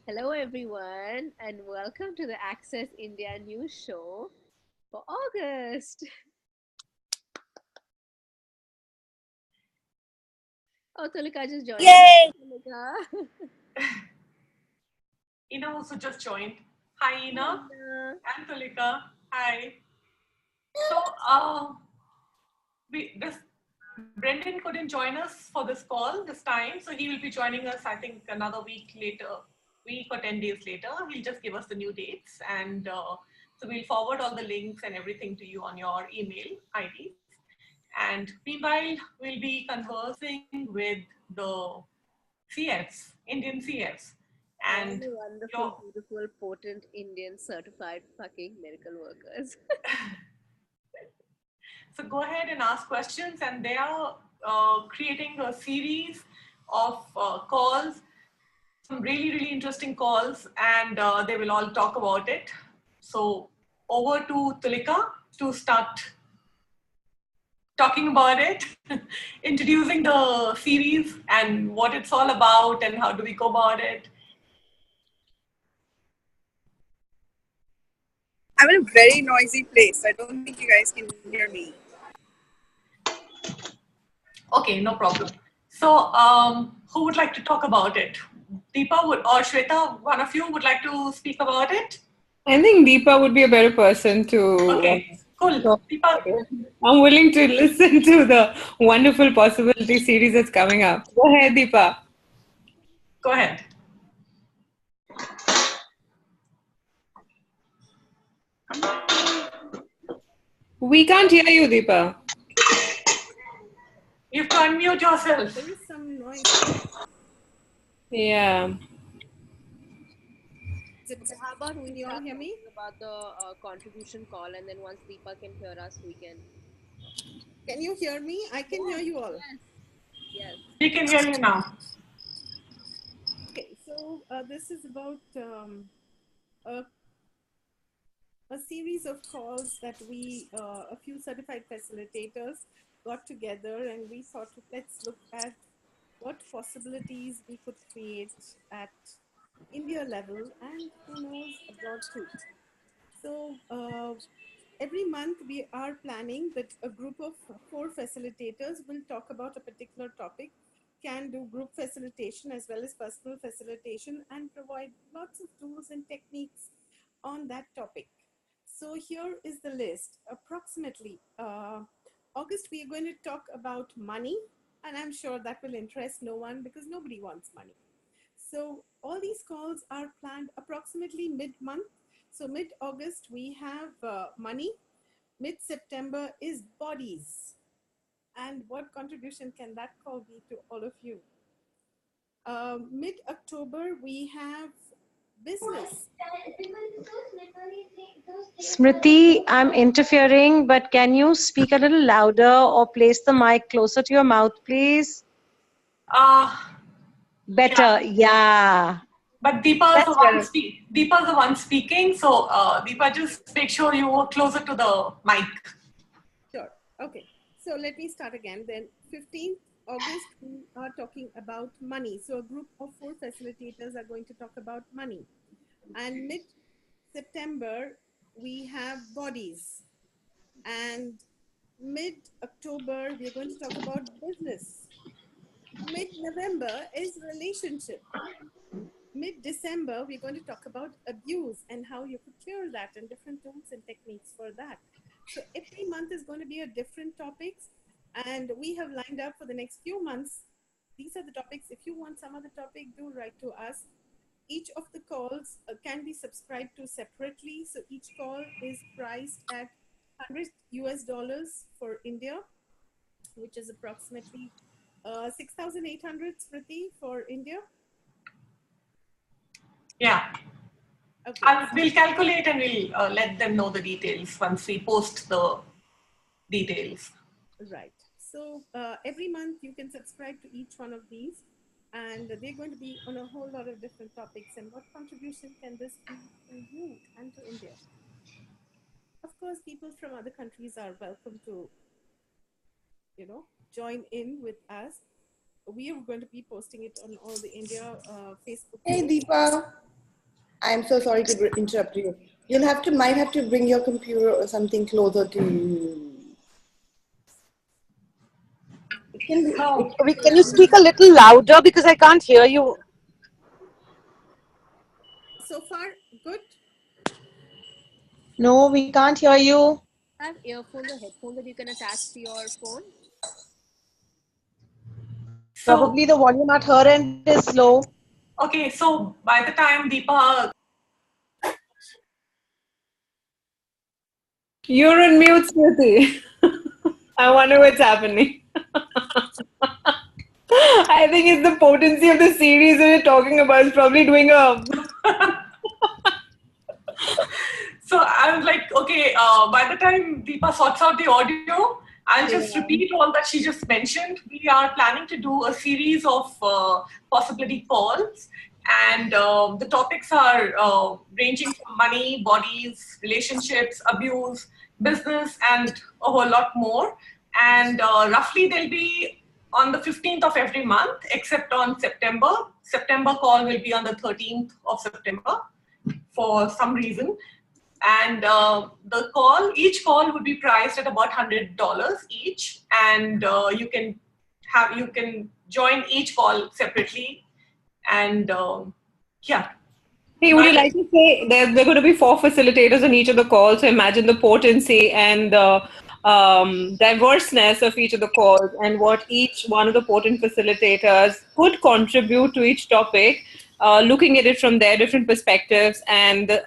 Hello, everyone, and welcome to the Access India News Show for August. Oh, Tulika just joined us. Yay! Tulika. Ina also just joined. Hi, Ina Hello. and Tulika. Hi. So, this Brendan couldn't join us for this call this time, so he will be joining us. I think another week later, week or 10 days later. He'll just give us the new dates, and so we'll forward all the links and everything to you on your email IDs. And meanwhile, we'll be conversing with the CFs, Indian CFs, All and the wonderful, your beautiful, potent Indian certified fucking miracle workers. So go ahead and ask questions, and they are creating a series of calls, some really, really interesting calls, and they will all talk about it. So over to Tulika to start talking about it, introducing the series and what it's all about and how do we go about it. I'm in a very noisy place. I don't think you guys can hear me. Okay, no problem. So who would like to talk about it? Deepa would, or Shweta, one of you would like to speak about it? I think Deepa would be a better person to Okay, cool. talk Deepa, about it. I'm willing to listen to the wonderful possibility series that's coming up. Go ahead, Deepa. go ahead. We can't hear you, Deepa. You have to unmute yourself. There is some noise. Yeah. Okay, how about we start talking about the contribution call, and then once Deepa can hear us, we can. Can you hear me? I can hear you all. Yes. Yes. We can hear you now. Okay, so this is about a, a series of calls that a few certified facilitators got together, and we thought, let's look at what possibilities we could create at India level and who knows abroad too. So every month we are planning that a group of 4 facilitators will talk about a particular topic, can do group facilitation as well as personal facilitation, and provide lots of tools and techniques on that topic. So here is the list. Approximately August, we are going to talk about money, and I'm sure that will interest no one because nobody wants money. So all these calls are planned approximately mid-month. So mid-August, we have money. Mid-September is bodies. And what contribution can that call be to all of you? Mid-October, we have business. Smriti, I'm interfering, but can you speak a little louder or place the mic closer to your mouth, please? Uh, Better, yeah. but Deepa is the That's one better. Deepa is the one speaking. So Deepa, just make sure you are closer to the mic. Sure. Okay. So let me start again. Then 15th August, we are talking about money. So a group of 4 facilitators are going to talk about money. And mid-September, we have bodies. And mid-October, we are going to talk about business. Mid-November is relationship. Mid-December, we're going to talk about abuse and how you could cure that and different tools and techniques for that. So every month is going to be a different topics, and we have lined up for the next few months. These are the topics. If you want some other topic, do write to us. Each of the calls can be subscribed to separately. So each call is priced at $100 for India, which is approximately 6,800 Smriti for India. Yeah. Okay. We'll calculate and we'll let them know the details once we post the details. Right. So every month you can subscribe to each one of these, and they're going to be on a whole lot of different topics. And what contribution can this be to you and to India? Of course, people from other countries are welcome to, join in with us. We are going to be posting it on all the India Facebook Hey page. Deepa. I'm so sorry to interrupt you. Might have to bring your computer or something closer to you. Can you speak a little louder because I can't hear you? So far, good. No, we can't hear you. Have earphones or headphones that you can attach to your phone? So, Probably the volume at her end is low. okay, so by the time Deepa, You're on mute, Smriti. I wonder what's happening. I think it's the potency of the series that we're talking about. It's probably doing a. so I was like, okay, by the time Deepa sorts out the audio, I'll just repeat all that she just mentioned. We are planning to do a series of possibility calls, and the topics are ranging from money, bodies, relationships, abuse, business, and a whole lot more. And roughly they'll be on the 15th of every month, except on September. September call will be on the 13th of September for some reason. And each call would be priced at about $100 each, and you can join each call separately, and yeah. Hey, would you like to say there are going to be 4 facilitators on each of the calls? So imagine the potency and the diverseness of each of the calls and what each one of the potent facilitators could contribute to each topic, looking at it from their different perspectives, and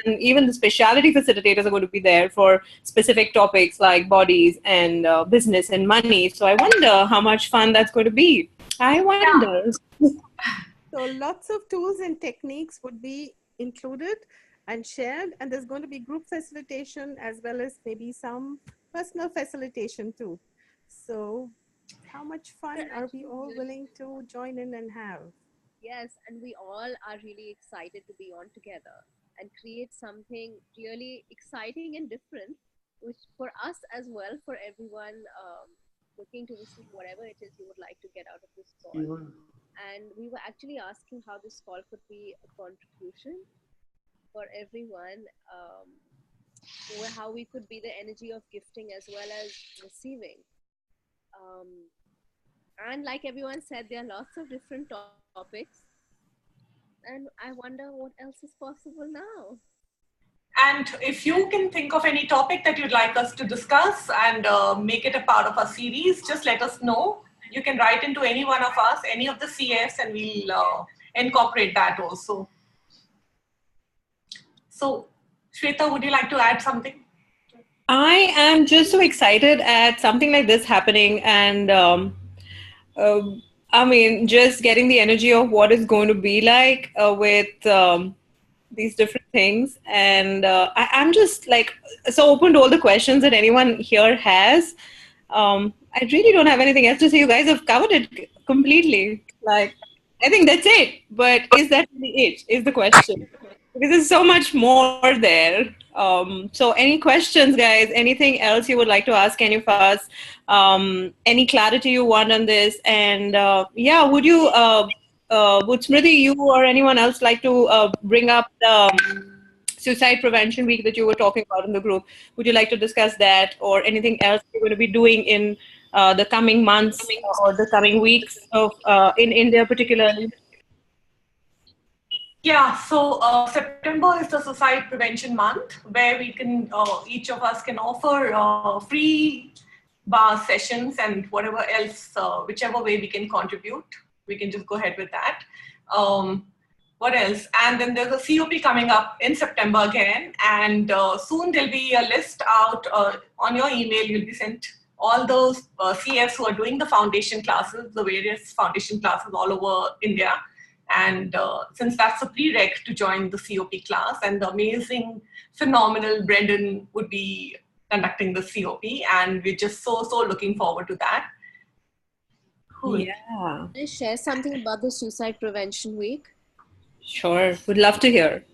even the specialty facilitators are going to be there for specific topics like bodies and business and money. So I wonder how much fun that's going to be. I wonder. Yeah. So lots of tools and techniques would be included and shared, and there's going to be group facilitation as well as maybe some personal facilitation too. So how much fun are we all willing to join in and have? Yes, and we all are really excited to be on together and create something really exciting and different, which for us as well, for everyone looking to receive whatever it is you would like to get out of this call. And we were actually asking how this call could be a contribution for everyone, or how we could be the energy of gifting as well as receiving. And like everyone said, there are lots of different topics, and I wonder what else is possible now. And if you can think of any topic that you'd like us to discuss and make it a part of our series, just let us know. You can write into any one of us, any of the CS, and we'll incorporate that also. So, Shweta, would you like to add something? I am just so excited at something like this happening, and I mean, just getting the energy of what it's going to be like with these different things. And I'm just like so open to all the questions that anyone here has. I really don't have anything else to say. You guys have covered it completely. Like, I think that's it. But is that really it? Is the question. Because there's so much more there. So any questions, guys? Anything else you would like to ask any of us? Any clarity you want on this? And yeah, would Smriti, you or anyone else like to bring up the Suicide Prevention Week that you were talking about in the group? Would you like to discuss that, or anything else you're going to be doing in the coming months or the coming weeks of in India particularly? Yeah, so September is the Suicide Prevention Month, where we can, each of us can offer free bar sessions and whatever else, whichever way we can contribute, we can just go ahead with that. What else? And then there's a COP coming up in September again, and soon there'll be a list out on your email. You'll be sent all those CFs who are doing the foundation classes, the various foundation classes all over India. And since that's a prereq to join the COP class, and the amazing, phenomenal Brendan would be conducting the COP, and we're just so looking forward to that. Cool. Yeah. Can you share something about the Suicide Prevention Week? Sure, would love to hear.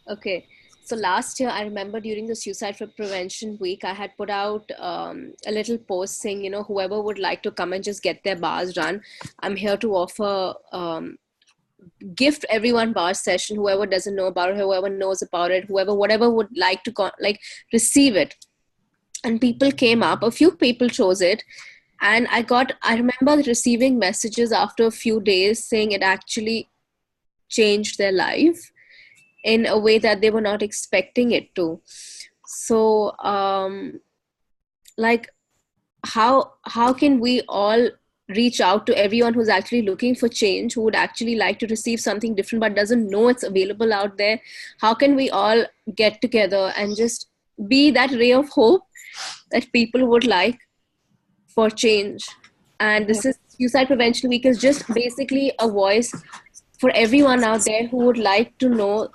Okay, so last year I remember during the Suicide Prevention Week, I had put out a little post saying, you know, whoever would like to come and just get their bars done, I'm here to offer gift everyone bars session, whoever doesn't know about it, whoever knows about it, whatever would like to receive it. And people came up, a few people chose it, and I remember receiving messages after a few days saying it actually changed their life in a way that they were not expecting it to. So like how can we all reach out to everyone who's actually looking for change, who would actually like to receive something different but doesn't know it's available out there? How can we all get together and just be that ray of hope that people would like for change? And this is Suicide Prevention Week is just basically a voice for everyone out there who would like to know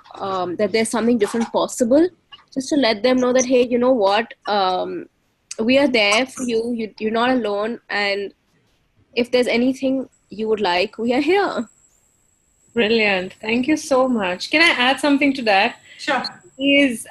that there's something different possible, just to let them know that, hey, you know what, we are there for you. You're not alone, and if there's anything you would like, we are here. Brilliant. Thank you so much. Can I add something to that? Sure. Is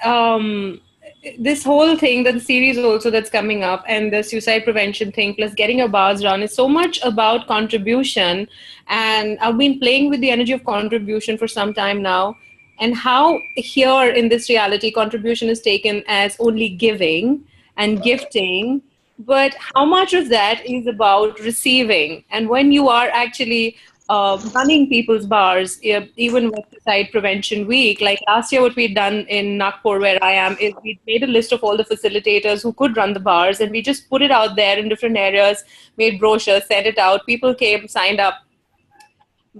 this whole thing, that the series also that's coming up, and the suicide prevention thing, plus getting your bars run, is so much about contribution. And I've been playing with the energy of contribution for some time now, and how here in this reality, contribution is taken as only giving and gifting, but how much of that is about receiving? And when you are actually running people's bars, even with Suicide Prevention Week, like last year, what we'd done in Nagpur, where I am, is we made a list of all the facilitators who could run the bars, and we just put it out there in different areas, made brochures, sent it out. People came, signed up.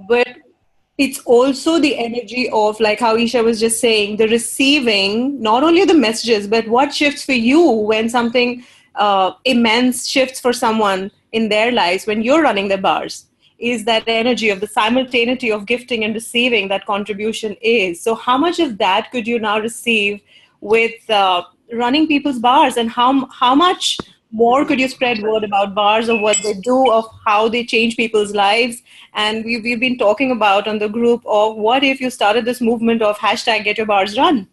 But it's also the energy of, like how Isha was just saying, the receiving, not only the messages, but what shifts for you when something immense shifts for someone in their lives when you're running the bars, is that energy of the simultaneity of gifting and receiving that contribution is. So how much of that could you now receive with running people's bars, and how much more could you spread word about bars, of what they do, of how they change people's lives? And we've been talking about on the group of, what if you started this movement of hashtag Get Your Bars Run?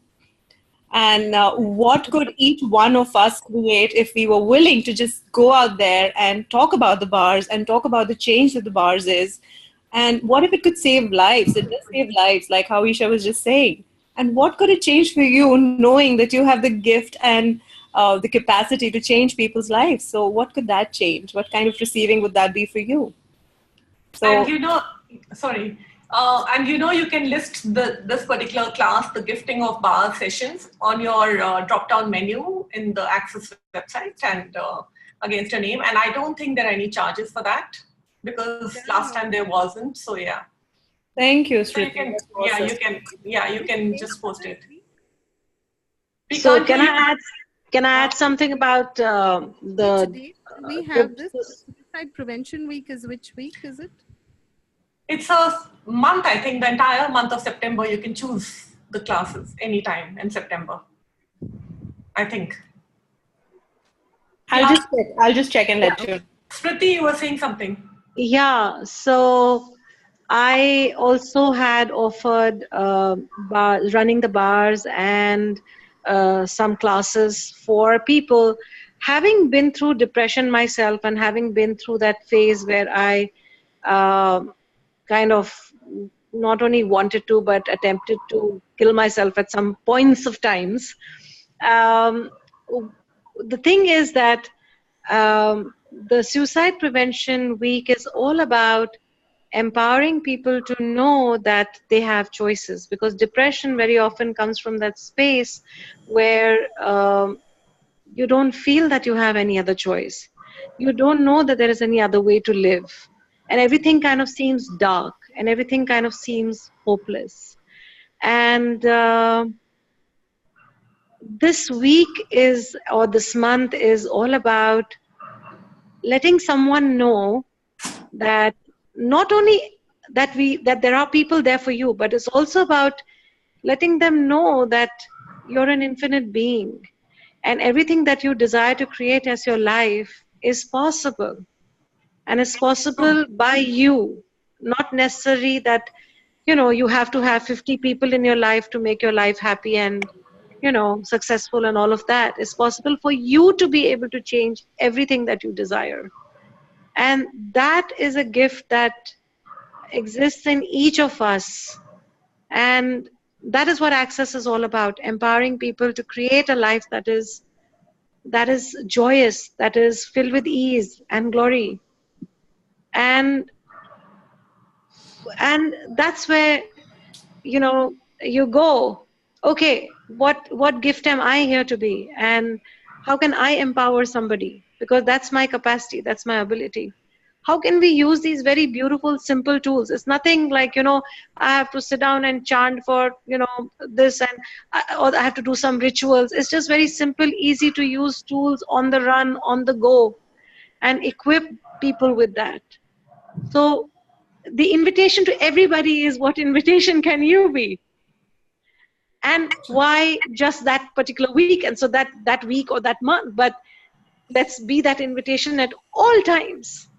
And what could each one of us create if we were willing to just go out there and talk about the bars and talk about the change that the bars is? And what if it could save lives? It does save lives, like how Isha was just saying. And what could it change for you, knowing that you have the gift and the capacity to change people's lives? So what could that change? What kind of receiving would that be for you? So, And you can list this particular class, the gifting of bar sessions, on your drop-down menu in the Access website, and against your name. And I don't think there are any charges for that, because last time there wasn't. So yeah. Thank you, So Sriti. you can just post it. So can I add something about Today we have this Suicide Prevention Week. Is which week is it? It's a month, I think, the entire month of September. You can choose the classes anytime in September, I think. I'll just check and let you know. Smriti, you were saying something. Yeah, so I also had offered running the bars and some classes for people. Having been through depression myself, and having been through that phase where I kind of not only wanted to, but attempted to kill myself at some points of times. The thing is that the Suicide Prevention Week is all about empowering people to know that they have choices, because depression very often comes from that space where you don't feel that you have any other choice. You don't know that there is any other way to live. And everything kind of seems dark, and everything kind of seems hopeless. And this week this month is all about letting someone know that not only that there are people there for you, but it's also about letting them know that you're an infinite being, and everything that you desire to create as your life is possible. And it's possible by you, not necessarily that, you have to have 50 people in your life to make your life happy and, successful and all of that. It's possible for you to be able to change everything that you desire. And that is a gift that exists in each of us. And that is what Access is all about, empowering people to create a life that is joyous, that is filled with ease and glory. And that's where, you know, you go, okay, what gift am I here to be, and how can I empower somebody, because that's my capacity, that's my ability. How can we use these very beautiful simple tools? It's nothing like, you know, I have to sit down and chant for, you know, this, and or I have to do some rituals. It's just very simple, easy to use tools on the run, on the go, and equip people with that. So the invitation to everybody is, what invitation can you be? And why just that particular week, and so that week or that month? But let's be that invitation at all times.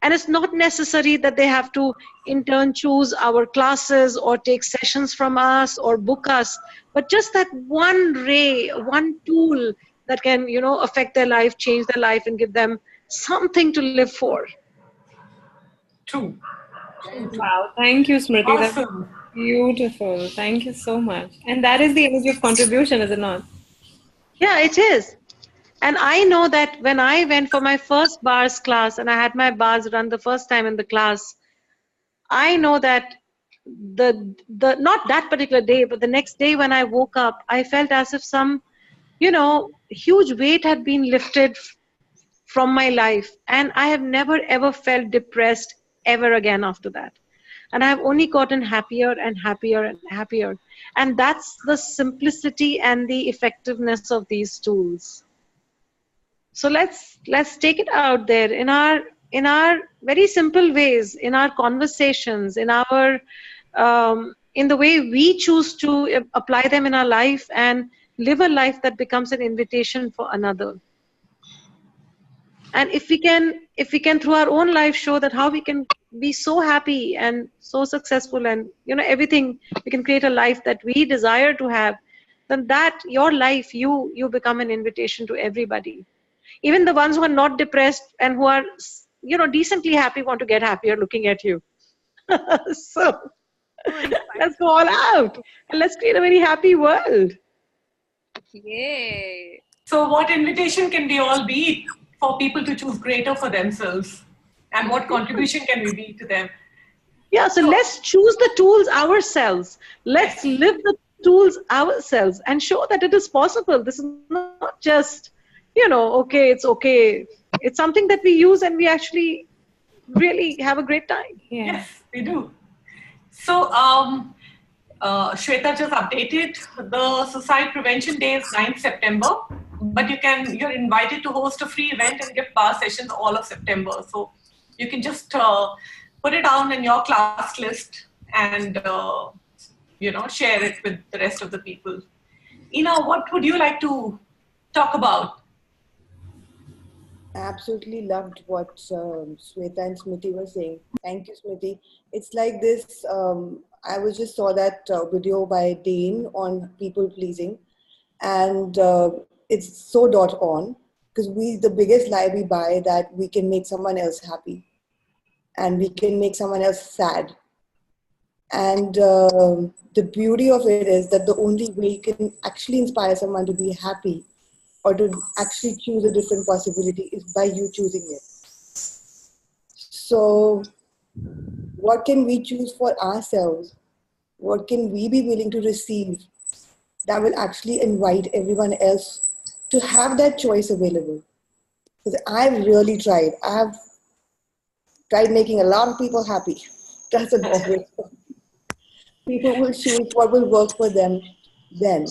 And it's not necessary that they have to in turn choose our classes or take sessions from us or book us, but just that one ray, one tool that can, you know, affect their life, change their life, and give them something to live for. True. Wow, thank you, Smriti. That's Awesome. beautiful. Thank you so much. And that is the energy of contribution, is it not? Yeah, it is. And I know that when I went for my first bars class and I had my bars run the first time in the class, I know that the not that particular day, but the next day when I woke up, I felt as if some, you know, huge weight had been lifted from my life. And I have never ever felt depressed ever again after that. And I have only gotten happier and happier and happier. And that's the simplicity and the effectiveness of these tools. So let's take it out there in our very simple ways, in our conversations, in our in the way we choose to apply them in our life, and live a life that becomes an invitation for another. And if we can through our own life show that how we can be so happy and so successful, and, you know, everything, we can create a life that we desire to have, then that your life, you become an invitation to everybody. Even the ones who are not depressed and who are, you know, decently happy want to get happier looking at you. So let's go all out and let's create a very happy world. Yay. So what invitation can we all be for people to choose greater for themselves? And what contribution can we be to them? Yeah, so let's choose the tools ourselves. Let's live the tools ourselves and show that it is possible. This is not just, you know, okay, it's okay. It's something that we use and we actually really have a great time. Yeah. Yes, we do. So Shweta just updated the Suicide Prevention Day is 9th September, but you're invited to host a free event and give bar sessions all of September. So you can just put it down in your class list and you know, share it with the rest of the people. Ina, what would you like to talk about? I absolutely loved what Sweta and Smriti were saying. Thank you, Smriti. It's like this. I just saw that video by Dane on people pleasing, and it's so dot on, because the biggest lie we buy that we can make someone else happy, and we can make someone else sad. And the beauty of it is that the only way you can actually inspire someone to be happy or to actually choose a different possibility is by you choosing it. So what can we choose for ourselves? What can we be willing to receive that will actually invite everyone else to have that choice available? Because I've really tried. I've tried making a lot of people happy. Doesn't always work. People will choose what will work for them then.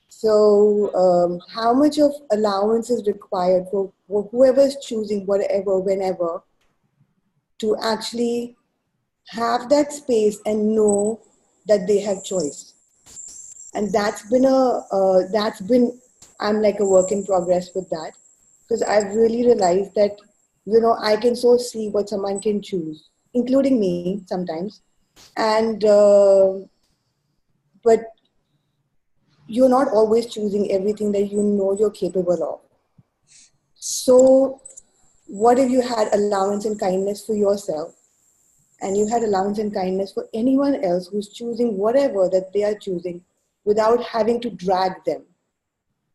So how much of allowance is required for whoever is choosing whatever, whenever, to actually have that space and know that they have choice? And I'm like a work in progress with that, because I've really realized that, you know, I can so see what someone can choose, including me sometimes. And, but you're not always choosing everything that you know you're capable of. So what if you had allowance and kindness for yourself and you had allowance and kindness for anyone else who's choosing whatever that they are choosing without having to drag them.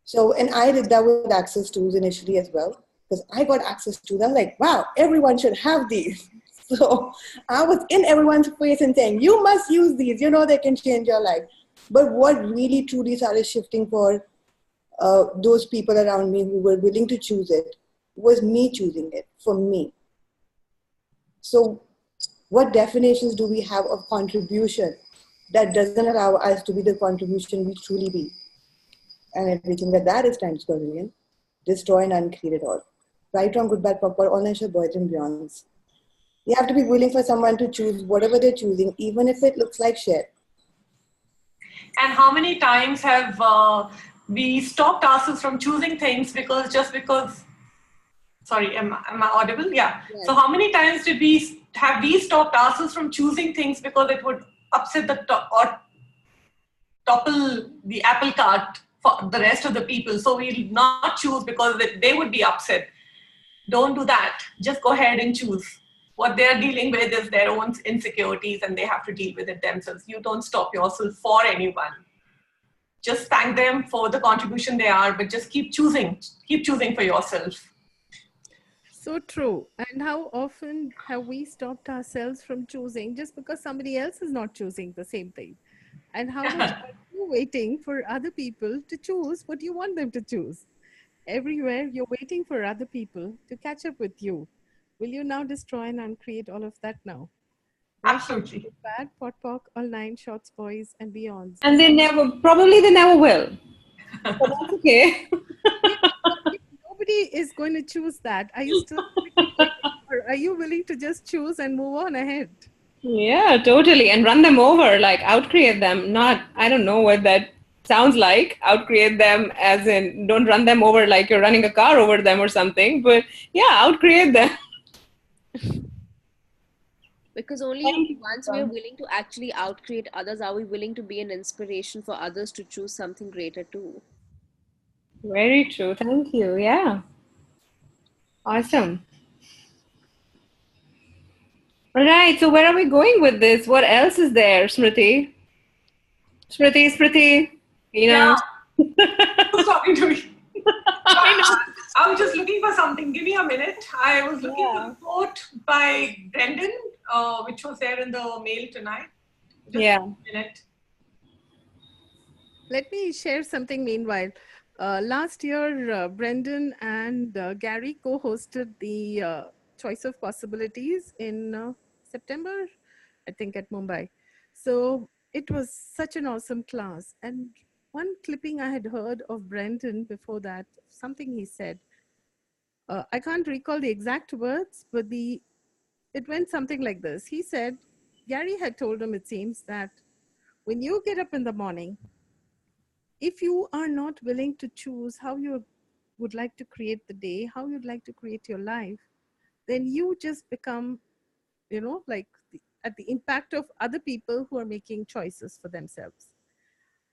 So, and I did that with access tools initially as well, because I got access to them like, wow, everyone should have these. So I was in everyone's face and saying, you must use these, they can change your life. But what really truly started shifting for those people around me who were willing to choose it was me choosing it for me. So what definitions do we have of contribution that doesn't allow us to be the contribution we truly be? And everything that is times square destroy and uncreate it all. Right, wrong, good, bad, proper, all nature, boys and beyonds. You have to be willing for someone to choose whatever they're choosing, even if it looks like shit. And how many times have we stopped ourselves from choosing things because sorry, am I audible? Yeah. Yes. So how many times did we stopped ourselves from choosing things because it would upset or topple the apple cart for the rest of the people? So we'll not choose because they would be upset. Don't do that. Just go ahead and choose. What they're dealing with is their own insecurities and they have to deal with it themselves. You don't stop yourself for anyone. Just thank them for the contribution they are, but just keep choosing for yourself. So true. And how often have we stopped ourselves from choosing just because somebody else is not choosing the same thing? And how much are you waiting for other people to choose what you want them to choose? Everywhere you're waiting for other people to catch up with you. Will you now destroy and uncreate all of that now? Right? Absolutely. Bad, pot, pock, all 9 shots, boys and beyonds. And they never will. But that's okay. Nobody is going to choose that. Are you still or are you willing to just choose and move on ahead? Yeah, totally. And run them over, like outcreate them. Not, I don't know what that sounds like. Outcreate them as in don't run them over like you're running a car over them or something. But yeah, outcreate them. Because only once we're willing to actually outcreate others are we willing to be an inspiration for others to choose something greater too. Very true. Thank you. Yeah. Awesome. All right. So where are we going with this? What else is there, Smriti? Smriti. Yeah. Who's talking to me? I'm just looking for something. Give me a minute. I was looking for the quote by Brendan, which was there in the mail tonight. Just a minute. Let me share something meanwhile. Last year, Brendan and Gary co-hosted the Choice of Possibilities in September, I think, at Mumbai. So it was such an awesome class. And one clipping I had heard of Brendan before that, something he said, I can't recall the exact words, but it went something like this. He said, Gary had told him, it seems, that when you get up in the morning, if you are not willing to choose how you would like to create the day, how you'd like to create your life, then you just become, like at the impact of other people who are making choices for themselves.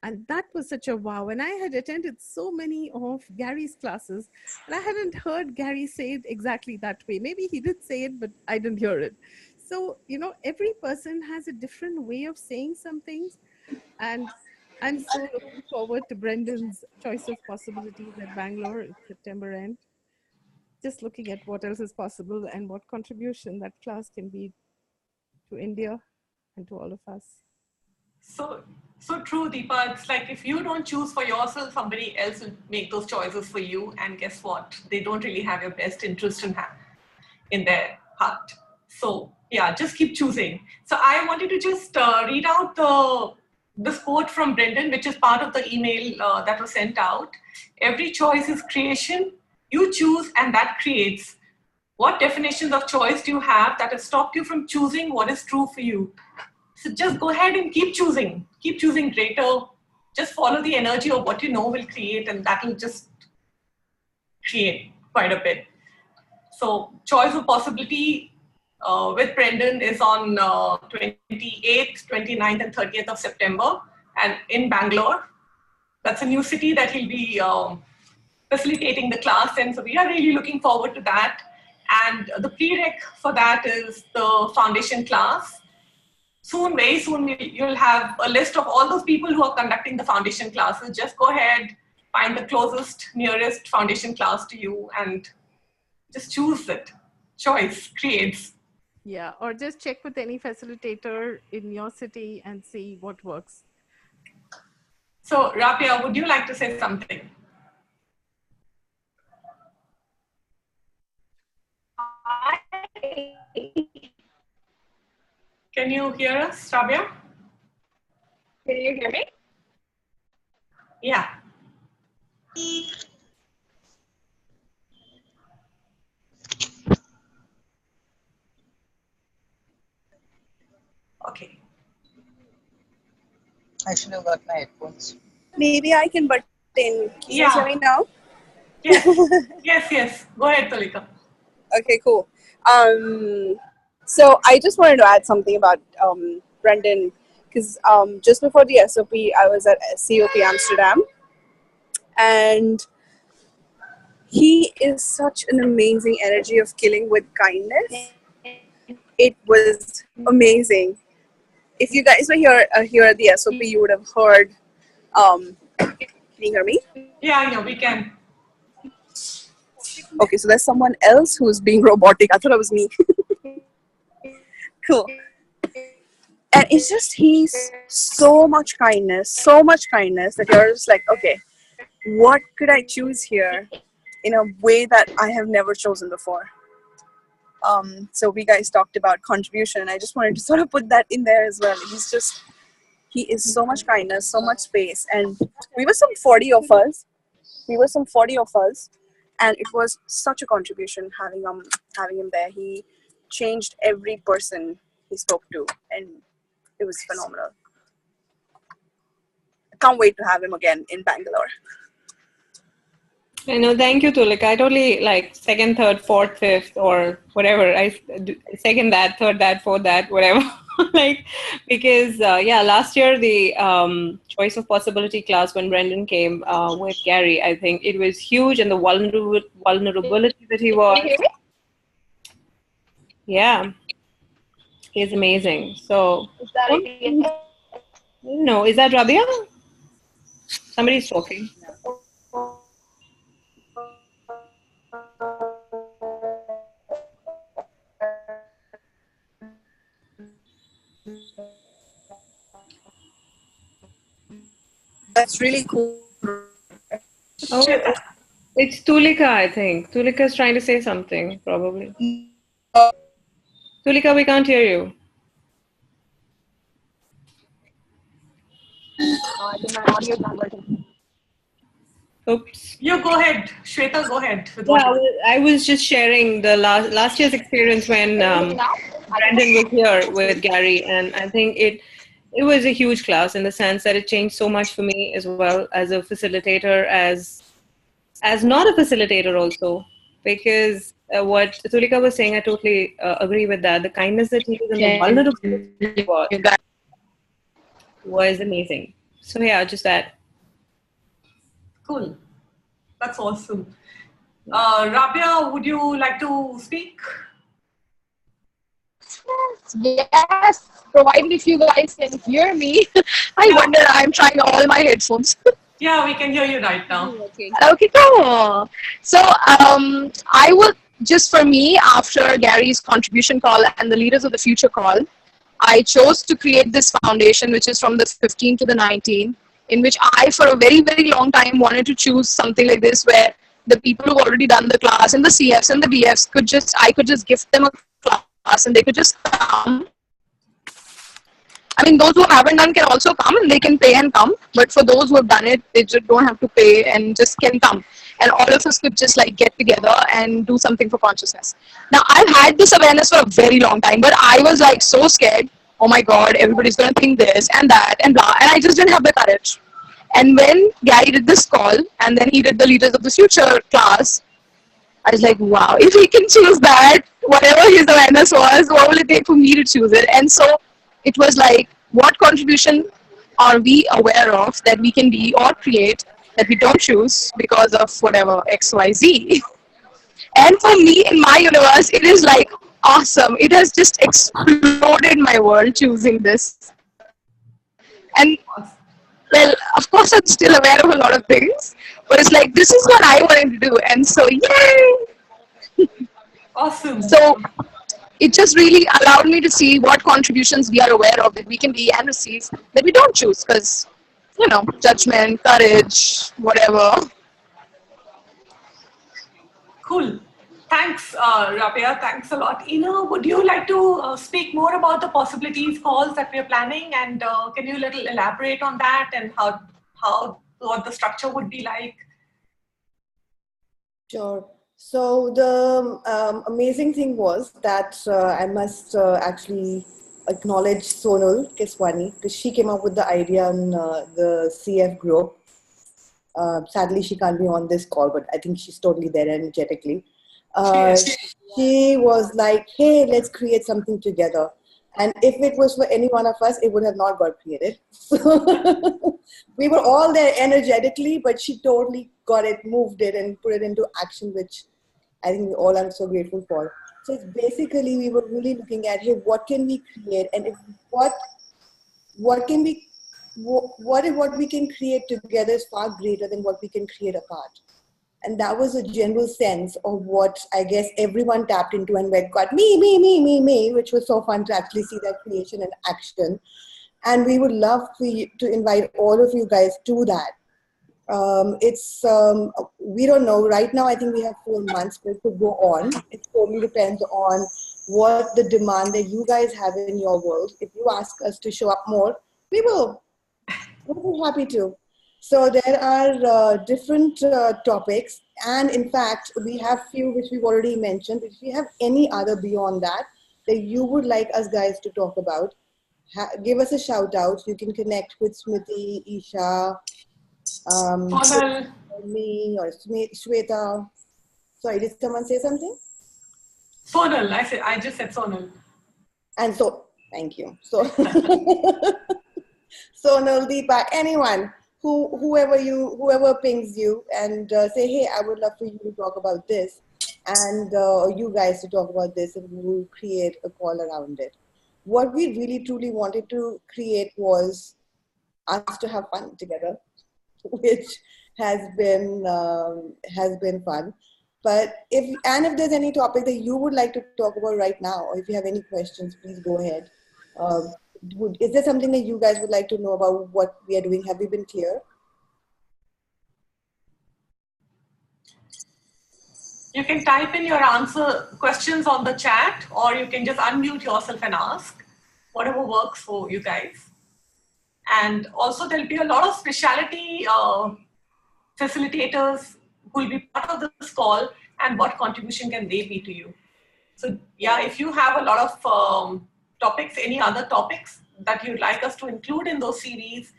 And that was such a wow. And I had attended so many of Gary's classes, and I hadn't heard Gary say it exactly that way. Maybe he did say it, but I didn't hear it. So, every person has a different way of saying some things. And I'm so looking forward to Brendan's Choice of Possibilities at Bangalore at September end. Just looking at what else is possible and what contribution that class can be to India and to all of us. So true, Deepa. It's like if you don't choose for yourself, somebody else will make those choices for you. And guess what? They don't really have your best interest in their heart. So yeah, just keep choosing. So I wanted to just read out this quote from Brendan, which is part of the email that was sent out. Every choice is creation. You choose and that creates. What definitions of choice do you have that has stopped you from choosing what is true for you? So just go ahead and keep choosing greater. Just follow the energy of what you know will create, and that will just create quite a bit. So Choice of Possibility with Brendan is on 28th, 29th and 30th of September and in Bangalore. That's a new city that he'll be facilitating the class, and so we are really looking forward to that. And the prereq for that is the foundation class. Soon, very soon, you'll have a list of all those people who are conducting the foundation classes. Just go ahead, find the closest, nearest foundation class to you and just choose it. Choice creates. Yeah, or just check with any facilitator in your city and see what works. So, Rabia, would you like to say something? Can you hear us, Rabia? Can you hear me? Yeah. Okay. I should have got my headphones. Maybe I can butt in. Can you hear me now? Yes. Yes. Go ahead, Tulika. Okay, cool. So I just wanted to add something about Brendan, because just before the SOP, I was at COP Amsterdam, and he is such an amazing energy of killing with kindness. It was amazing. If you guys were here at the SOP, you would have heard. Can you hear me? Yeah, we can. Okay, so there's someone else who's being robotic. I thought it was me. Cool. And it's just, he's so much kindness that you're just like, okay, what could I choose here in a way that I have never chosen before? So we guys talked about contribution. I just wanted to sort of put that in there as well. He is so much kindness, so much space. And we were some 40 of us. And it was such a contribution having him there. He changed every person he spoke to, and it was phenomenal. I can't wait to have him again in Bangalore. I know. Thank you, Tulika. I totally like second, third, fourth, fifth, or whatever. I second that, third that, fourth that, whatever. Like, because last year the choice of possibility class when Brendan came with Gary, I think it was huge, and the vulnerability that he was. Can you hear me? Yeah, he's amazing. So, Is that okay? no, is that Rabia? Somebody's talking. That's really cool. Oh, it's Tulika, I think. Tulika is trying to say something, probably. Tulika, we can't hear you. I think my audio is not working. Oops. You go ahead, Shweta. Go ahead. Yeah, I was just sharing the last year's experience when Brandon was here with Gary, and I think it was a huge class in the sense that it changed so much for me as well as a facilitator, as not a facilitator also, because what Tulika was saying, I totally agree with that. The kindness that he was and the vulnerability was amazing. So yeah, just that. Cool. That's awesome. Rabia, would you like to speak? Yes, provided if you guys can hear me. I wonder, I'm trying all my headphones. Yeah, we can hear you right now. Okay, cool. So I would, just for me, after Gary's contribution call and the Leaders of the Future call, I chose to create this foundation, which is from the 15 to the 19, in which I, for a very, very long time, wanted to choose something like this, where the people who've already done the class and the CFs and the BFs I could just gift them a class and they could just come. I mean, those who haven't done can also come and they can pay and come. But for those who have done it, they just don't have to pay and just can come. And all of us could just like get together and do something for consciousness. Now, I've had this awareness for a very long time, but I was like so scared. Oh my God, everybody's going to think this and that and blah. And I just didn't have the courage. And when Gary did this call and then he did the Leaders of the Future class, I was like, wow, if he can choose that, whatever his awareness was, what will it take for me to choose it? And so it was like, what contribution are we aware of that we can be or create that we don't choose because of whatever XYZ? And for me, in my universe, it is like awesome. It has just exploded my world choosing this. And well, of course, I'm still aware of a lot of things, but it's like this is what I wanted to do, and so yay! Awesome. So it just really allowed me to see what contributions we are aware of that we can be and receive that we don't choose because, judgment, courage, whatever. Cool. Thanks, Rabia. Thanks a lot. Ina, would you like to speak more about the possibilities calls that we're planning, and can you little elaborate on that and how what the structure would be like? Sure. So the amazing thing was that I must actually acknowledge Sonal Keswani because she came up with the idea on the CF group. Sadly, she can't be on this call, but I think she's totally there energetically. She was like, hey, let's create something together. And if it was for any one of us, it would have not got created. So we were all there energetically, but she totally got it, moved it, and put it into action, which I think we all are so grateful for. So it's basically, we were really looking at, hey, what can we create? And if what can we what if what we can create together is far greater than what we can create apart? And that was a general sense of what I guess everyone tapped into and went, got me, which was so fun to actually see that creation in action. And we would love to invite all of you guys to that. We don't know. Right now, I think we have 4 months, but it could go on. It totally depends on what the demand that you guys have in your world. If you ask us to show up more, we will. We'll be happy to. So there are different topics, and in fact, we have few which we've already mentioned. If you have any other beyond that you would like us guys to talk about, give us a shout out. You can connect with Smriti, Isha, me, or Shweta. Sorry, did someone say something? Sonal, I just said Sonal. And so, thank you. So, Sonal, Deepa, anyone. Whoever pings you and say, hey, I would love for you to talk about this, and you guys to talk about this, and we'll create a call around it. What we really truly wanted to create was us to have fun together, which has been fun. But if there's any topic that you would like to talk about right now, or if you have any questions, please go ahead. Is there something that you guys would like to know about what we are doing? Have we been clear? You can type in your questions on the chat, or you can just unmute yourself and ask, whatever works for you guys. And also there'll be a lot of specialty facilitators who will be part of this call, and what contribution can they be to you. So yeah, if you have a lot of topics, any other topics that you'd like us to include in those series,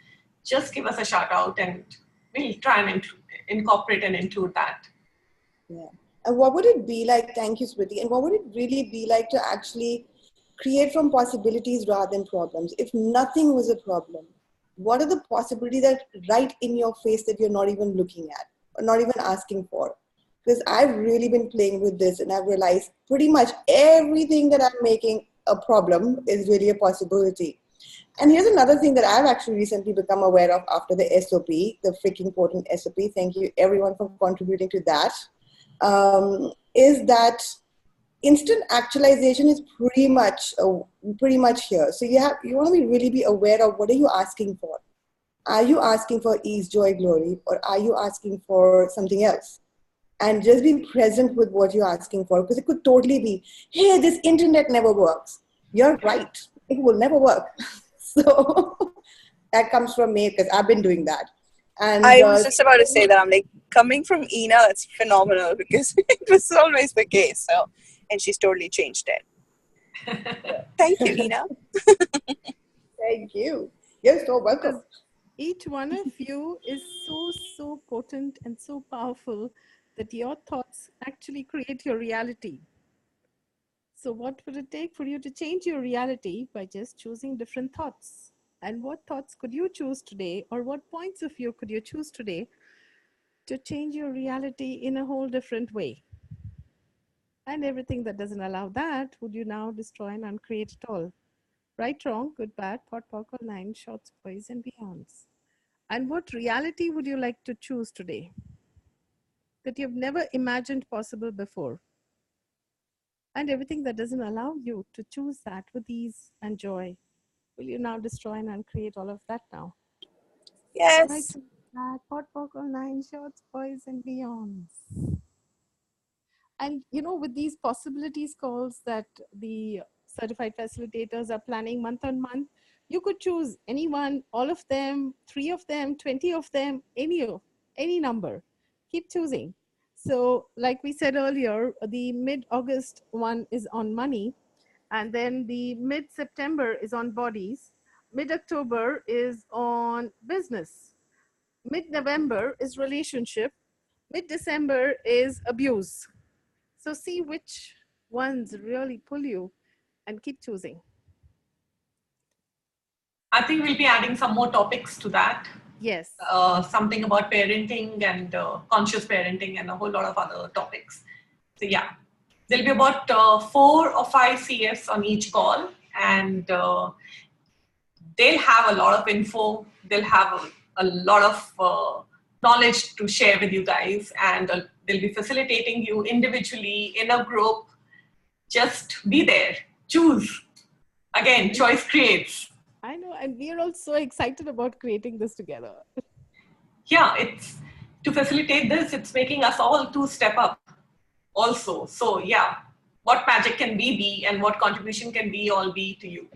just give us a shout out and we'll try and incorporate and include that. Yeah. And what would it be like, thank you, Smriti, and what would it really be like to actually create from possibilities rather than problems? If nothing was a problem, what are the possibilities that right in your face that you're not even looking at or not even asking for? Because I've really been playing with this and I've realized pretty much everything that I'm making a problem is really a possibility. And here's another thing that I've actually recently become aware of after the SOP, the freaking potent SOP. Thank you everyone for contributing to that. Is that instant actualization is pretty much here. So you want to really be aware of what are you asking for. Are you asking for ease, joy, glory, or are you asking for something else? And just be present with what you're asking for, because it could totally be, hey, this internet never works. You're right, it will never work. So that comes from me because I've been doing that. And I was just about to say that. I'm like, coming from Ina, it's phenomenal because it was always the case. So, and she's totally changed it. Thank you, Ina. Thank you. You're so welcome. Each one of you is so potent and so powerful that your thoughts actually create your reality. So what would it take for you to change your reality? By just choosing different thoughts. And what thoughts could you choose today, or what points of view could you choose today to change your reality in a whole different way? And everything that doesn't allow that, would you now destroy and uncreate it all? Right, wrong, good, bad, pot, pock, or nine, shorts, boys, and beyonds. And what reality would you like to choose today that you've never imagined possible before? And everything that doesn't allow you to choose that with ease and joy, will you now destroy and uncreate all of that now? Right, Yes. bad, pot, pock, or nine, shorts, boys, and beyonds. And with these possibilities calls that the certified facilitators are planning month on month, you could choose anyone, all of them, 3 of them, 20 of them, any number. Keep choosing. So like we said earlier, the mid-August one is on money, and then the mid-September is on bodies, mid-October is on business, mid-November is relationship, mid-December is abuse. So see which ones really pull you and keep choosing. I think we'll be adding some more topics to that. Yes. Something about parenting and conscious parenting and a whole lot of other topics. So yeah, there'll be about 4 or 5 CFs on each call, and they'll have a lot of info. They'll have a lot of knowledge to share with you guys, and they'll be facilitating you individually in a group. Just be there. Choose. Again, choice creates. I know, and we are all so excited about creating this together. Yeah, it's to facilitate this, it's making us all to step up also. So yeah, what magic can we be and what contribution can we all be to you?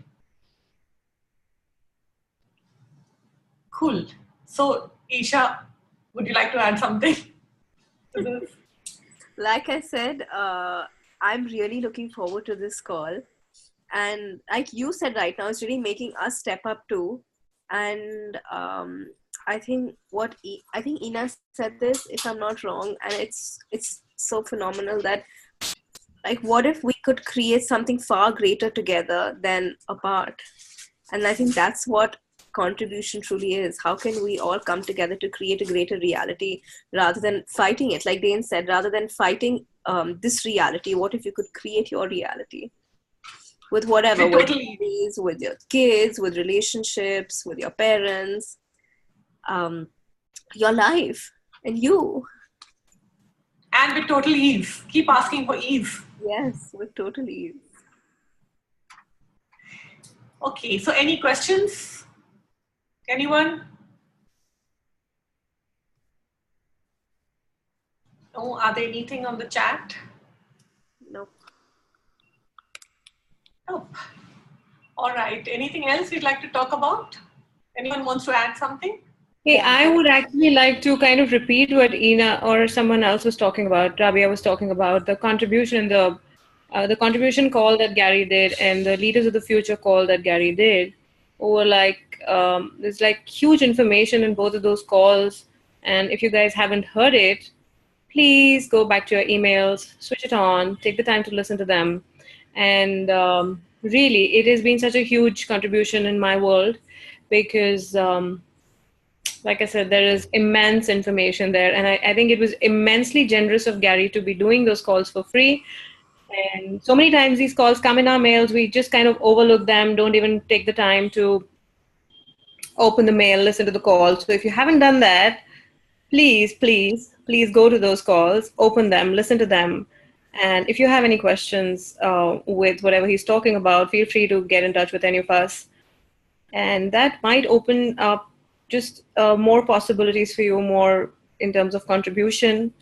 Cool. So Isha, would you like to add something to this? Like I said, I'm really looking forward to this call. And like you said right now, it's really making us step up too. And I think I think Ina said this, if I'm not wrong, and it's so phenomenal that, like, what if we could create something far greater together than apart? And I think that's what contribution truly is. How can we all come together to create a greater reality rather than fighting it? Like Dane said, rather than fighting this reality, what if you could create your reality? With whatever, Totally. with your kids, with relationships, with your parents, your life, and you. And with total ease. Keep asking for ease. Yes, with total ease. Okay, so any questions? Anyone? No, are there anything on the chat? Nope. Nope. All right. Anything else you'd like to talk about? Anyone wants to add something? Hey, I would actually like to kind of repeat what Ina or someone else was talking about. Rabia was talking about the contribution, the contribution call that Gary did, and the Leaders of the Future call that Gary did. Or like there's like huge information in both of those calls. And if you guys haven't heard it, please go back to your emails, switch it on, take the time to listen to them. And really, it has been such a huge contribution in my world because, like I said, there is immense information there. And I think it was immensely generous of Gary to be doing those calls for free. And so many times these calls come in our mails, we just kind of overlook them, don't even take the time to open the mail, listen to the call. So if you haven't done that, please go to those calls, open them, listen to them. And if you have any questions with whatever he's talking about, feel free to get in touch with any of us. And that might open up just more possibilities for you, more in terms of contribution.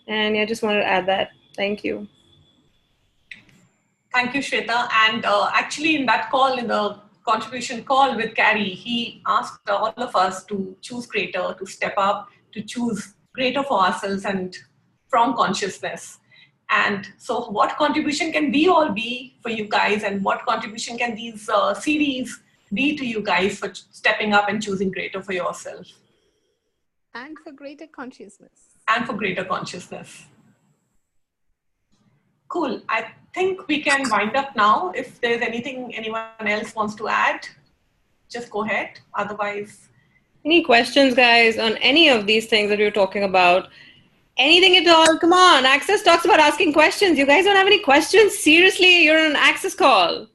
And I just wanted to add that. Thank you. Thank you, Shweta. And actually in that call, in the contribution call with Gary, he asked all of us to choose greater, to step up, to choose greater for ourselves and from consciousness. And so what contribution can we all be for you guys, and what contribution can these series be to you guys for stepping up and choosing greater for yourself? And for greater consciousness. And for greater consciousness. Cool. I think we can wind up now. If there's anything anyone else wants to add, just go ahead. Otherwise... Any questions, guys, on any of these things that we were talking about? Anything at all? Come on. Access talks about asking questions. You guys don't have any questions? Seriously, you're on an Access call.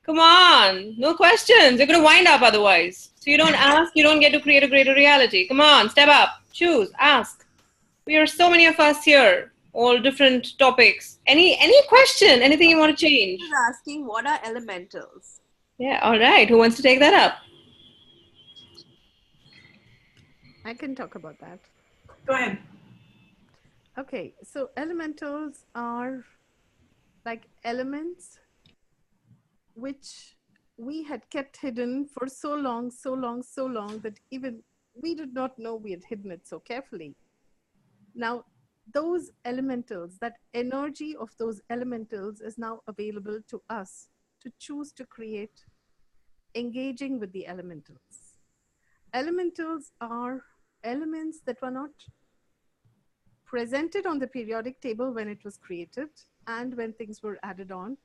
Come on. No questions. You're going to wind up otherwise. So you don't ask, you don't get to create a greater reality. Come on, step up. Choose. Ask. We are so many of us here. All different topics. Any question? Anything you want to change? He's asking, what are elementals? Yeah, all right. Who wants to take that up? I can talk about that. Go ahead. Okay, so elementals are like elements which we had kept hidden for so long that even we did not know we had hidden it so carefully. Now, those elementals, that energy of those elementals is now available to us to choose to create, engaging with the elementals. Elementals are elements that were not presented on the periodic table when it was created and when things were added on.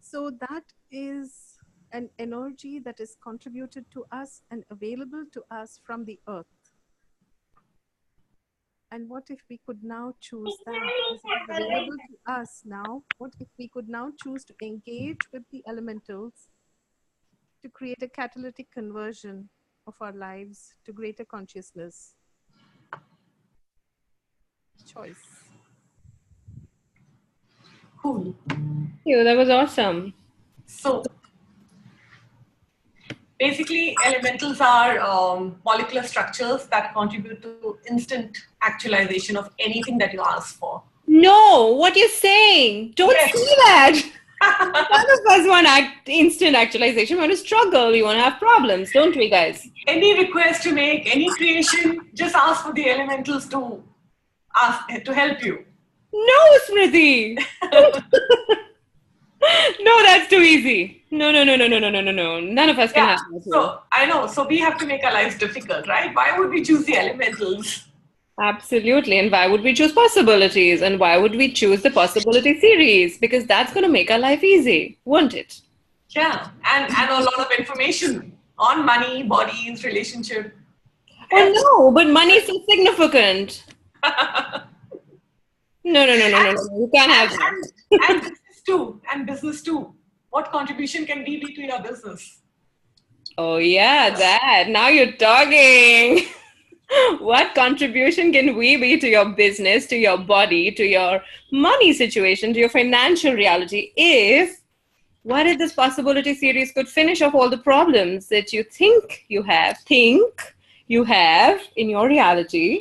So that is an energy that is contributed to us and available to us from the earth. And what if we could now choose that as it is available to us now? What if we could now choose to engage with the elementals to create a catalytic conversion of our lives to greater consciousness? Choice. Cool. Yeah, that was awesome. So basically, elementals are molecular structures that contribute to instant actualization of anything that you ask for. No, what you're saying. Don't Yes. say that. None of us want instant actualization. We want to struggle. We want to have problems, don't we, guys? Any request you make, any creation, just ask for the elementals to help you. No, Smriti. No, that's too easy. No. None of us can Yeah. have that. So I know. So we have to make our lives difficult, right? Why would we choose the elementals? Absolutely. And why would we choose possibilities? And why would we choose the possibility series? Because that's going to make our life easy, won't it? Yeah, and a lot of information on money, bodies, relationship. Oh, no, but money is so significant. No. You can't have that. And business too. And business too. What contribution can we be to your business? Oh, yeah, that. Now you're talking. What contribution can we be to your business, to your body, to your money situation, to your financial reality if what if this possibility series could finish off all the problems that you think you have in your reality?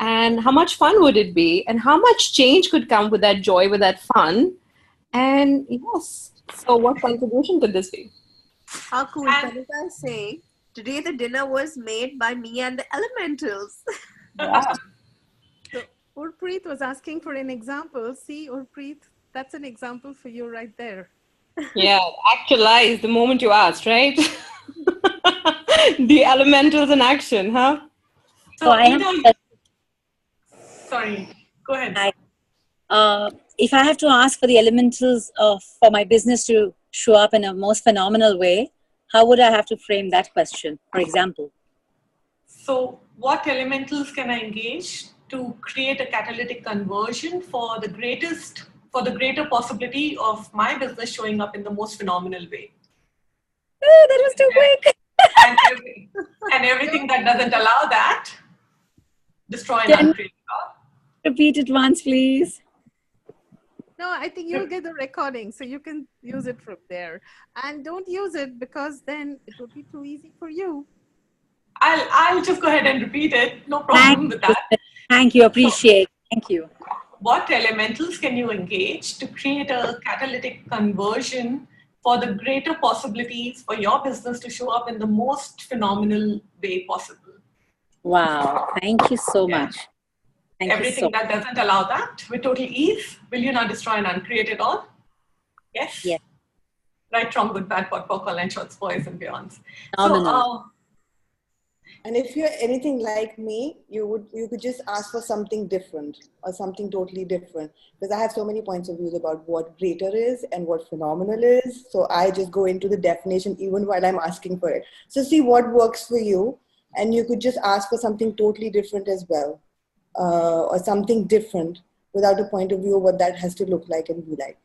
And how much fun would it be? And how much change could come with that joy, with that fun? And yes, so what contribution could this be? How cool. Kanika is saying, today the dinner was made by me and the elementals. Wow. So Urpreet was asking for an example. See, Urpreet, that's an example for you right there. Yeah, actualize the moment you asked, right? The elementals in action, huh? So I have sorry, go ahead. If I have to ask for the elementals for my business to show up in a most phenomenal way, how would I have to frame that question, for example? So what elementals can I engage to create a catalytic conversion for the greater possibility of my business showing up in the most phenomenal way? Oh, that was too quick. And everything that doesn't allow that, destroy and Can- uncreate. Repeat it once, please. No, I think you'll get the recording, so you can use it from there. And don't use it because then it will be too easy for you. I'll just go ahead and repeat it. No problem with that. Thank you. Appreciate. Thank you. What elementals can you engage to create a catalytic conversion for the greater possibilities for your business to show up in the most phenomenal way possible? Wow. Thank you so much. Thank Everything you so that doesn't allow that with total ease, will you not destroy and uncreate it all? Yes? Yes. Right, wrong, good, bad, pot, pock, and shots, boys and beyonds. Phenomenal. And if you're anything like me, you could just ask for something different or something totally different. Because I have so many points of views about what greater is and what phenomenal is. So I just go into the definition even while I'm asking for it. So see what works for you. And you could just ask for something totally different as well. or something different without a point of view of what that has to look like and be like.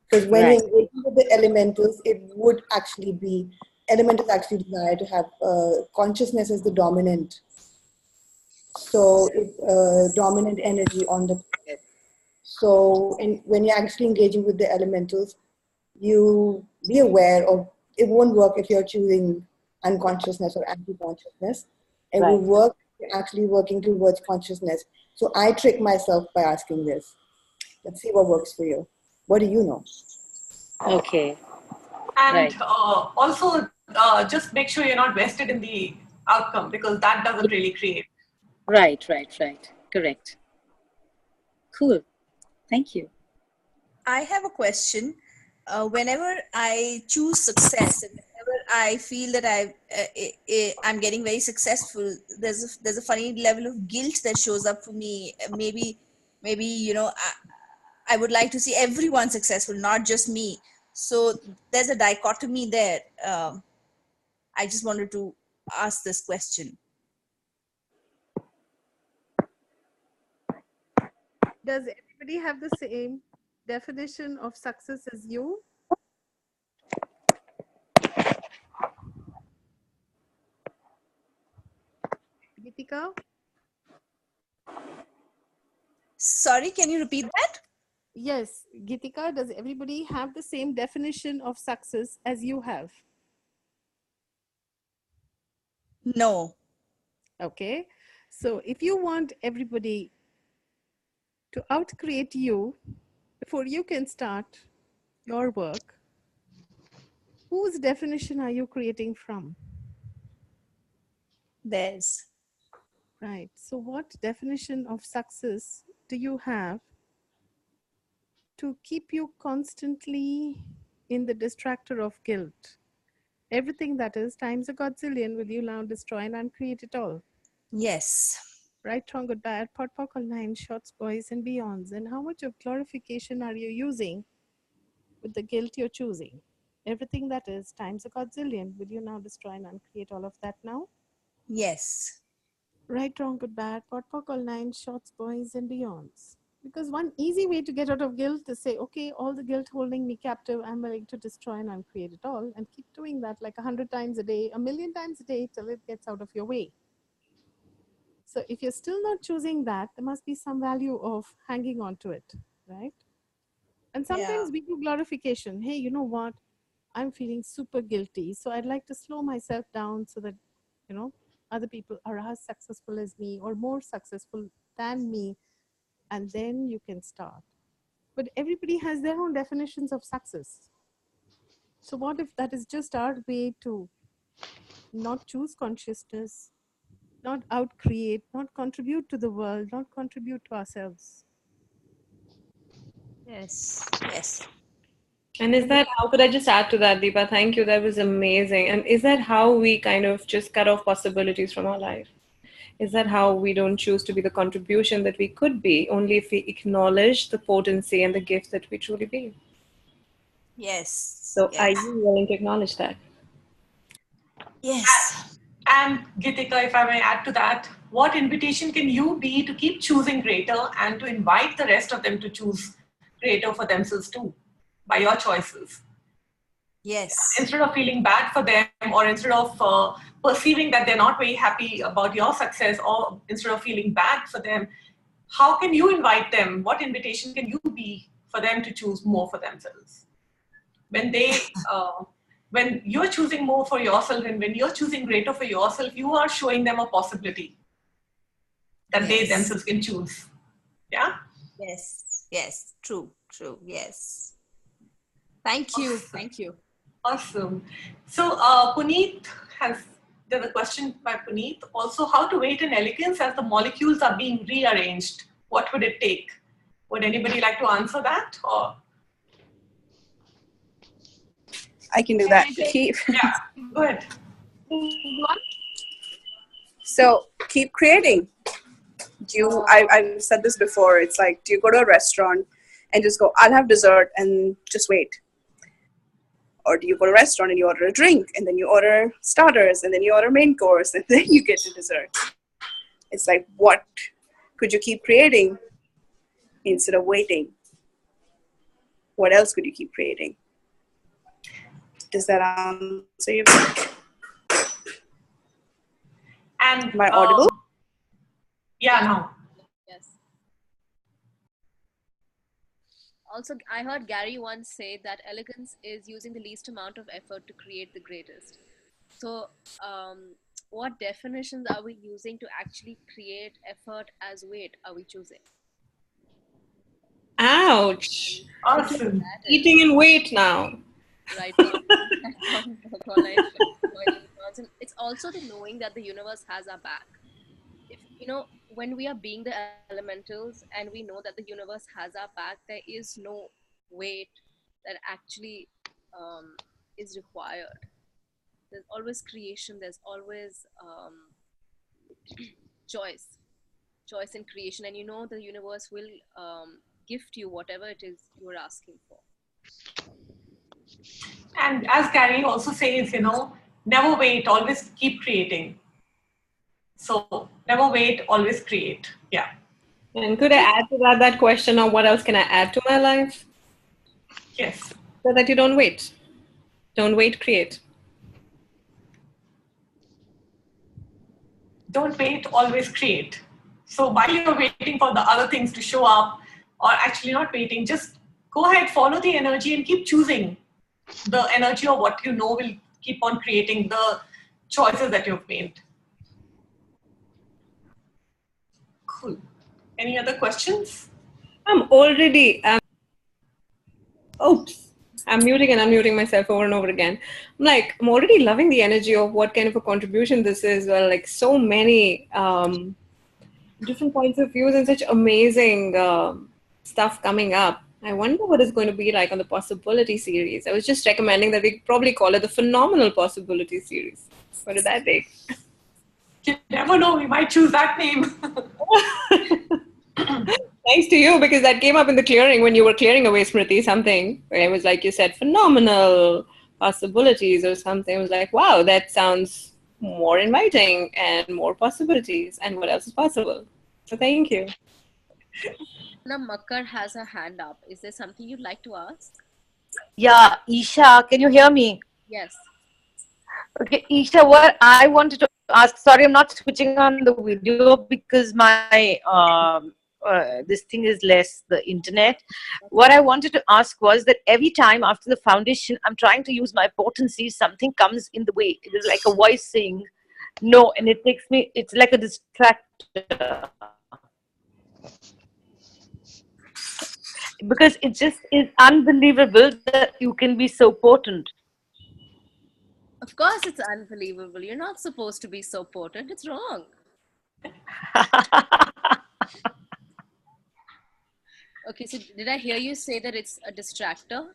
Because when Right. you're engaging with the elementals, it would actually be, elementals actually desire to have consciousness as the dominant. So dominant energy on the planet. So when you're actually engaging with the elementals, you be aware of, it won't work if you're choosing unconsciousness or anti-consciousness. It will Right. work if you're actually working towards consciousness. So I trick myself by asking this. Let's see what works for you. What do you know? Okay. And Right. also, just make sure you're not vested in the outcome, because that doesn't really create. Right. Correct. Cool. Thank you. I have a question. Whenever I choose success, and whenever I feel that I'm getting very successful, there's a funny level of guilt that shows up for me. Maybe I would like to see everyone successful, not just me. So there's a dichotomy there. I just wanted to ask this question. Does everybody have the same definition of success as you? Geetika? Sorry, can you repeat that? Yes, Geetika, does everybody have the same definition of success as you have? No. Okay, so if you want everybody to outcreate you before you can start your work, whose definition are you creating from? Theirs. Right. So what definition of success do you have to keep you constantly in the distractor of guilt? Everything that is times a godzillion, will you now destroy and uncreate it all? Yes. Right, wrong, good, bad, pot, pock, all nine, shots, boys, and beyonds. And how much of glorification are you using with the guilt you're choosing? Everything that is times a godzillion, will you now destroy and uncreate all of that now? Yes. Right, wrong, good, bad, pot, pock, all nine, shots, boys, and beyonds. Because one easy way to get out of guilt is say, okay, all the guilt holding me captive, I'm willing to destroy and uncreate it all, and keep doing that like 100 times a day, 1,000,000 times a day till it gets out of your way. So if you're still not choosing that, there must be some value of hanging on to it, right? And sometimes we do glorification. Hey, you know what? I'm feeling super guilty. So I'd like to slow myself down so that, other people are as successful as me or more successful than me. And then you can start. But everybody has their own definitions of success. So what if that is just our way to not choose consciousness, not outcreate, not contribute to the world, not contribute to ourselves? Yes. And is that, how could I just add to that, Deepa? Thank you. That was amazing. And is that how we kind of just cut off possibilities from our life? Is that how we don't choose to be the contribution that we could be, only if we acknowledge the potency and the gift that we truly be? Yes. So are you willing to acknowledge that? Yes. And Geetika, if I may add to that, what invitation can you be to keep choosing greater and to invite the rest of them to choose greater for themselves too, by your choices? Yes. Instead of feeling bad for them, or instead of perceiving that they're not very happy about your success, or instead of feeling bad for them, how can you invite them? What invitation can you be for them to choose more for themselves? When they, when you're choosing more for yourself and when you're choosing greater for yourself, you are showing them a possibility that they themselves can choose. Yeah? Yes. True. Yes. Thank you. Awesome. Thank you. Awesome. So Puneet there's a question by Puneet. Also, how to wait in elegance as the molecules are being rearranged? What would it take? Would anybody like to answer that? Or I can do that. Yeah, go ahead. So keep creating. I've said this before. It's like, do you go to a restaurant and just go, I'll have dessert and just wait? Or do you go to a restaurant and you order a drink and then you order starters and then you order main course and then you get to dessert? It's like, what could you keep creating instead of waiting? What else could you keep creating? Does that answer your question? And Am I audible? yeah, now. Yes. Also, I heard Gary once say that elegance is using the least amount of effort to create the greatest. So, what definitions are we using to actually create effort as weight? Are we choosing? Ouch. Awesome. Eating in weight now. Right now, it's also the knowing that the universe has our back. If when we are being the elementals and we know that the universe has our back, there is no weight that actually is required. There's always creation. There's always choice in creation, and the universe will gift you whatever it is you're asking for. And as Gary also says, never wait, always keep creating. So never wait, always create. Yeah. And could I add to that question, or what else can I add to my life? Yes. So that you don't wait. Don't wait, create. Don't wait, always create. So while you're waiting for the other things to show up, or actually not waiting, just go ahead, follow the energy and keep choosing the energy of what you know will keep on creating the choices that you've made. Cool. Any other questions? I'm already, oops, I'm muting and unmuting myself over and over again. I'm already loving the energy of what kind of a contribution this is. Well, like so many different points of views and such amazing stuff coming up. I wonder what it's going to be like on the Possibility series. I was just recommending that we probably call it the Phenomenal Possibility series. What did that take? You never know, we might choose that name. Thanks to you, because that came up in the clearing when you were clearing away, Smriti, something where it was like you said phenomenal possibilities or something. I was like, wow, that sounds more inviting and more possibilities, and what else is possible. So thank you. Makkar has her hand up. Is there something you'd like to ask? Yeah, Isha, can you hear me? Yes. Okay, Isha, what I wanted to ask, sorry, I'm not switching on the video because my this thing is less the internet. What I wanted to ask was that every time after the foundation, I'm trying to use my potency, something comes in the way. It is like a voice saying no, and it takes me, it's like a distractor. Because it just is unbelievable that you can be so potent. Of course it's unbelievable. You're not supposed to be so potent. It's wrong. Okay, so did I hear you say that it's a distractor?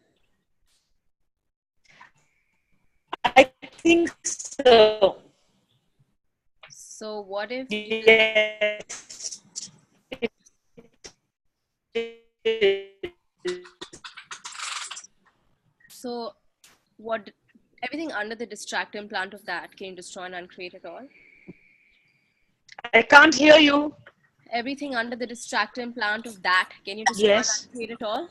I think so. So what if... Yes. So what, everything under the distractor implant of that, can you destroy and uncreate it all? I can't hear you. Everything under the distractor implant of that, can you destroy and uncreate it all?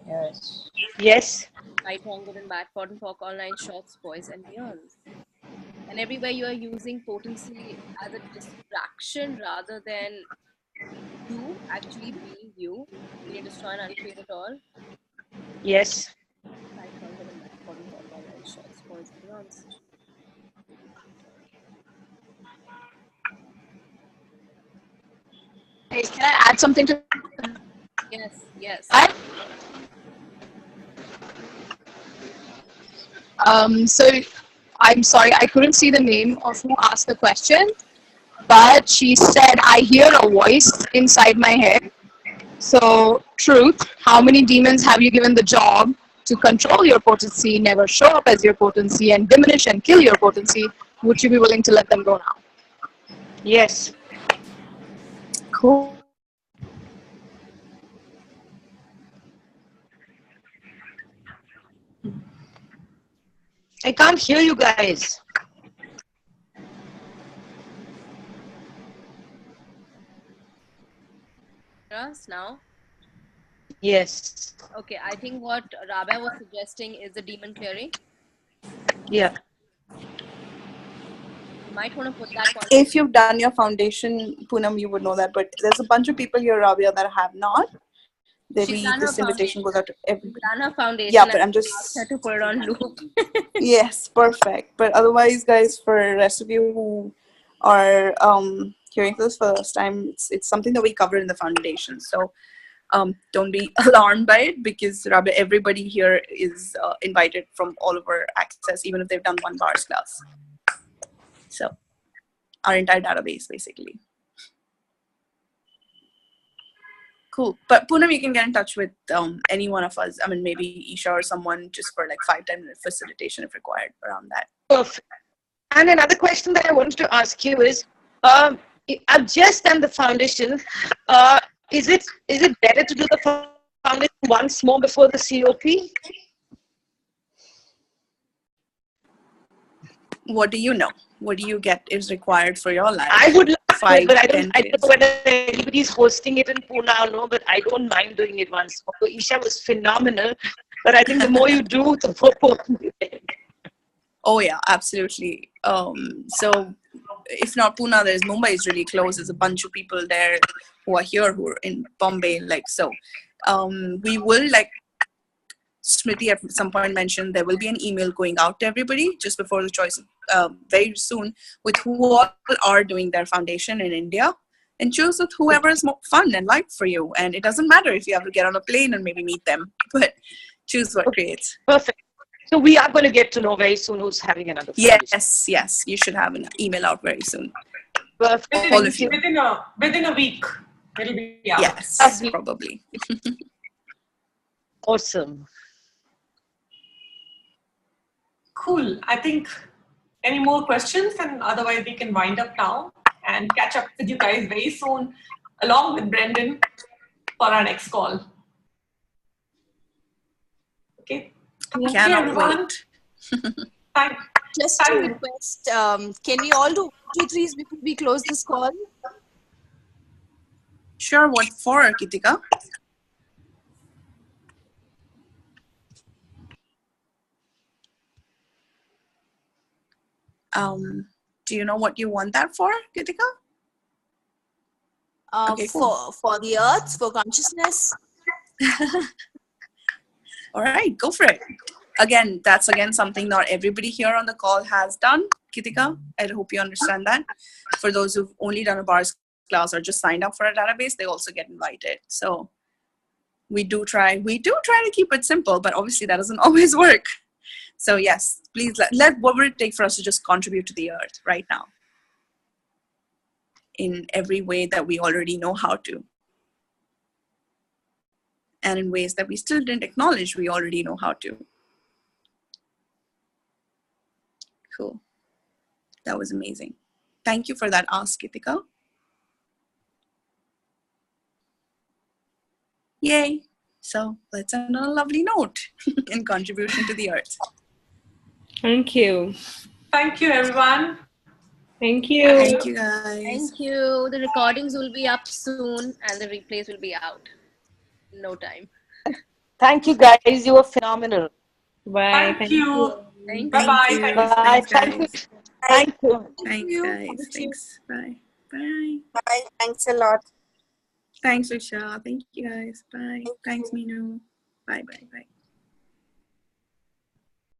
Yes. Yes. Right, wrong, good and bad, pot and pork, online shorts, boys and beyonds. And everywhere you are using potency as a distraction rather than you actually being you, can you destroy and uncreate it all? Yes. Right, wrong, good and bad, pot and pork, online shorts, boys and beyonds. Hey, can I add something to? Yes. So I'm sorry, I couldn't see the name of who asked the question, but she said, I hear a voice inside my head. So, truth, how many demons have you given the job to control your potency, never show up as your potency, and diminish and kill your potency? Would you be willing to let them go now? Yes. Cool. I can't hear you guys. us now? Yes. Okay, I think what Rabia was suggesting is the demon clearing. Yeah. You might want to put that one. If you've done your foundation, Poonam, you would know that. But there's a bunch of people here, Rabia, that have not. She's done her This invitation foundation. goes out to She's everybody. done her foundation. Yeah, but and I'm asked just her to put it on loop. yes, perfect. But otherwise, guys, for the rest of you who are hearing this for the first time, it's something that we cover in the foundation. So don't be alarmed by it, because rather everybody here is invited from all over Access, even if they've done one bars class. So our entire database, basically. Cool. But Poonam, you can get in touch with any one of us. I mean, maybe Isha or someone, just for like 5-10 minute facilitation if required around that. Perfect. And another question that I wanted to ask you is, I've just done the foundation. Is it better to do the foundation once more before the COP? What do you know? What do you get is required for your life? I would love to, 5, but I 10 don't know whether anybody's hosting it in Pune or no, but I don't mind doing it once more. So Isha was phenomenal, but I think the more you do, the more potent you get. Oh yeah, absolutely. So if not Pune, there's Mumbai is really close. There's a bunch of people there who are here, who are in Bombay. Like, so we will, like Smriti at some point mentioned, there will be an email going out to everybody just before the choice very soon with who all are doing their foundation in India, and choose with whoever is more fun and light for you. And it doesn't matter if you have to get on a plane and maybe meet them, but choose what creates. Perfect. So we are going to get to know very soon who's having another foundation. Yes, you should have an email out very soon. Perfect. All of you. Within a week, it'll be out. Yes, probably. Awesome. Cool. I think any more questions, and otherwise we can wind up now and catch up with you guys very soon, along with Brendan, for our next call. Okay. Cannot wait. Just to request, can we all do 2, 3s before we close this call? Sure. What for, Kitika? Do you know what you want that for, Kitika? Okay, cool. For the earth, for consciousness. All right, go for it. Again, that's something not everybody here on the call has done, Kitika. I hope you understand that. For those who've only done a bars class or just signed up for a database, they also get invited. So we do try to keep it simple, but obviously that doesn't always work. So yes, please let what would it take for us to just contribute to the earth right now in every way that we already know how to. And in ways that we still didn't acknowledge we already know how to. Cool. That was amazing. Thank you for that ask, Kitika. Yay. So let's end on a lovely note in contribution to the earth. Thank you. Thank you, everyone. Thank you. Thank you, guys. Thank you. The recordings will be up soon and the replays will be out in no time. Thank you, guys. You were phenomenal. Bye. Thank you. Thank Bye-bye. you. Bye. Thank you. Thank you. Thanks, guys. Thanks. Bye. Bye. Bye. Thanks a lot. Thanks, Risha. Thank you, guys. Bye. Thanks, Meenu. Bye.